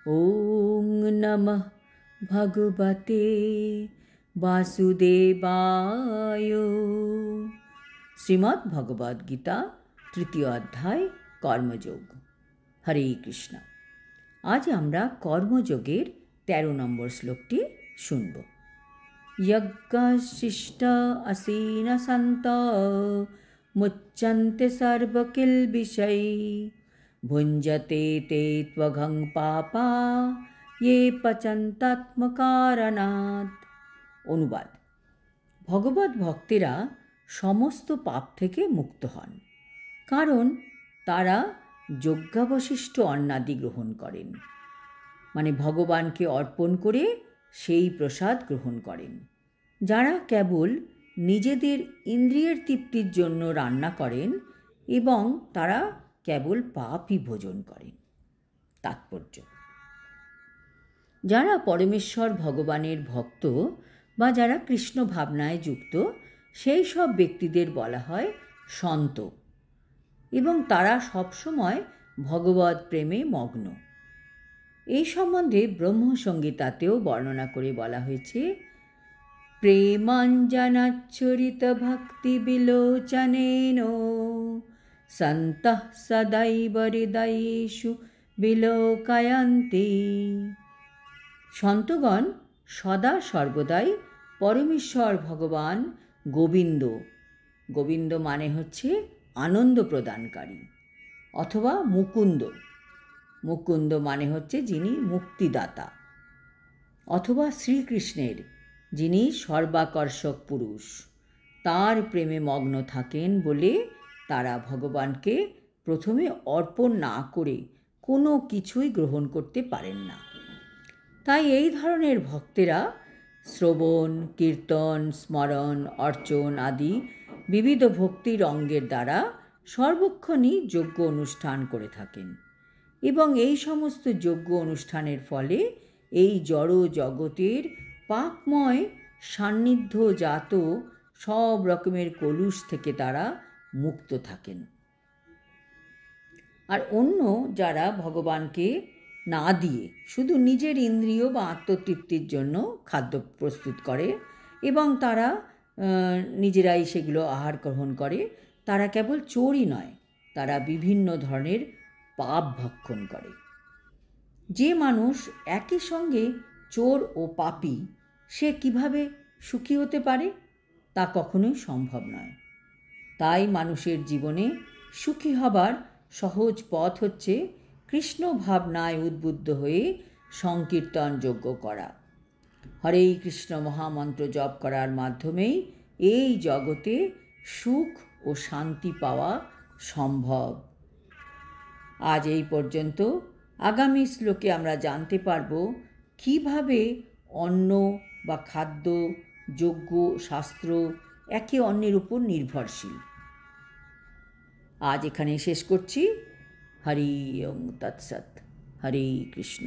ওং নমঃ ভগবতে বাসুদেবায়। শ্রীমদ্ ভগবদ গীতা তৃতীয় অধ্যায় কর্মযোগ। হরে কৃষ্ণ। আজ আমরা কর্মযোগের 13 নম্বর শ্লোকটি শুনব। যজ্ঞশিষ্ট আসীন সন্ত মুচ্যন্তে সর্বকিলবিষৈ ভুঞ্জতে তে ত্বঘং পাপা ये পচন্তাত্মকারণাৎ। অনুবাদ: ভগবত ভক্তেরা সমস্ত পাপ থেকে মুক্ত হন, কারণ তারা যজ্ঞাবশিষ্ট অন্নাদি গ্রহণ করেন, মানে ভগবানকে অর্পণ করে সেই প্রসাদ গ্রহণ করেন। যারা কেবল নিজেদের ইন্দ্রিয়ের তৃপ্তির জন্য রান্না করেন এবং তারা কেবল পাপই ভোজন করেন। তাৎপর্য: যারা পরমেশ্বর ভগবানের ভক্ত বা যারা কৃষ্ণ ভাবনায় যুক্ত, সেই সব ব্যক্তিদের বলা হয় সন্ত, এবং তারা সবসময় ভগবৎ প্রেমে মগ্ন। এই সম্বন্ধে ব্রহ্মসংগীতাতেও বর্ণনা করে বলা হয়েছে, প্রেমাঞ্জনাচ্ছরিত ভক্তি বিলোচনেন সন্তঃ সদৈব হৃদয়েষু বিলোকয়ন্তি। সন্তগণ সদা সর্বদাই পরমেশ্বর ভগবান গোবিন্দ, গোবিন্দ মানে হচ্ছে আনন্দ প্রদানকারী, অথবা মুকুন্দ, মুকুন্দ মানে হচ্ছে যিনি মুক্তিদাতা, অথবা শ্রীকৃষ্ণের যিনি সর্বাকর্ষক পুরুষ, তার প্রেমে মগ্ন থাকেন বলে তারা ভগবানকে প্রথমে অর্পণ না করে কোনো কিছুই গ্রহণ করতে পারেন না। তাই এই ধরনের ভক্তেরা শ্রবণ, কীর্তন, স্মরণ, অর্চন আদি বিবিধ ভক্তির অঙ্গের দ্বারা সর্বক্ষণই যজ্ঞ অনুষ্ঠান করে থাকেন, এবং এই সমস্ত যজ্ঞ অনুষ্ঠানের ফলে এই জড় জগতের পাপময় সান্নিধ্যজাত সব রকমের কলুষ থেকে তারা মুক্ত থাকেন। আর অন্য যারা ভগবানকে না দিয়ে শুধু নিজের ইন্দ্রিয় বা আত্মতৃপ্তির জন্য খাদ্য প্রস্তুত করে এবং তারা নিজেরাই সেগুলো আহার গ্রহণ করে, তারা কেবল চোরই নয়, তারা বিভিন্ন ধরনের পাপ ভক্ষণ করে। যে মানুষ একই সঙ্গে চোর ও পাপী, সে কিভাবে সুখী হতে পারে? তা কখনোই সম্ভব নয়। তাই মানুষের জীবনে সুখী হবার সহজ পথ হচ্ছে কৃষ্ণ ভাবনায় উদ্বুদ্ধ হয়ে সংকীর্তন যজ্ঞ করা। হরে কৃষ্ণ মহামন্ত্র জপ করার মাধ্যমেই এই জগতে সুখ ও শান্তি পাওয়া সম্ভব। আজ এই পর্যন্ত। আগামী শ্লোকে আমরা জানতে পারব কিভাবে অন্ন বা খাদ্য, যজ্ঞ, শাস্ত্র একে অন্যের উপর নির্ভরশীল। আজ এখানে শেষ করছি। হরি ওম তৎসৎ। হরে কৃষ্ণ।